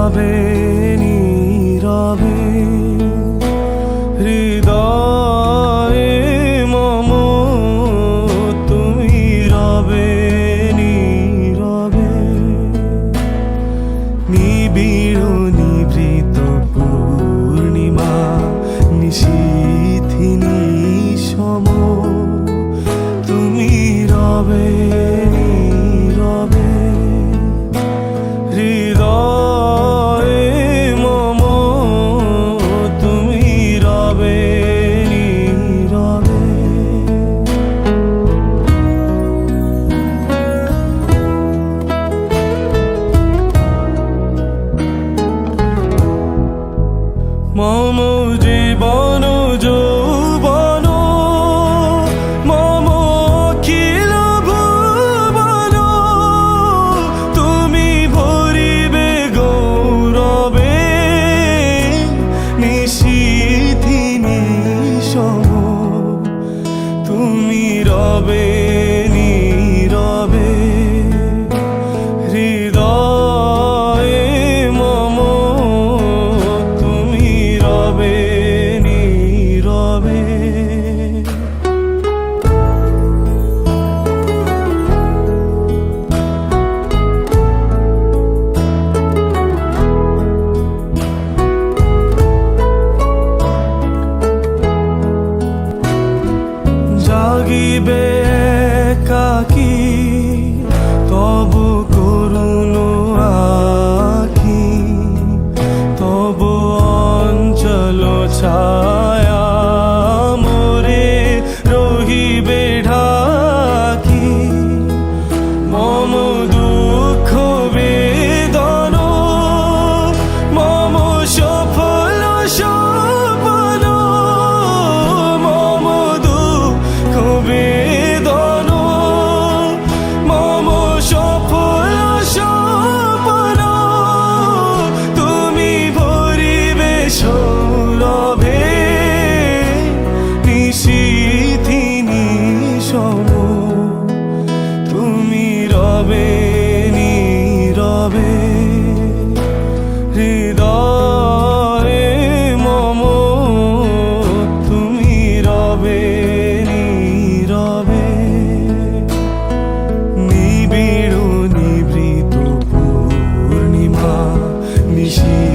নীরবে নীরবে হৃদয়ে মম তুমি রবে নীরবে নিবিড় নিভৃত পূর্ণিমা নিশীথি নিশম তুমি রবে নীরবে হৃদয়ে মম তুমি রবে নীরবে মম জীবন যৌবন মম অখিল ভুবন তুমি ভরিবে গৌরবে নিশীথি নিশম তুমি রবে নীরবে হৃদয়ে মম তুমি রবে নীরবে জাগিবে একাকী তব করুণ আখি তব অঞ্চল ছায়া মোরে রহিবে ঢাকি মম দুঃখ বেদন মম সফল সপন মম দুঃখ বেদন মম সফল সপন তুমি ভরিবে সৌরভে নিশীথি নিশম তুমি রবে নীরবে হৃদয়ে মম তুমি রবে নীরবে নিবিড় নিভৃত পূর্ণিমা নিশী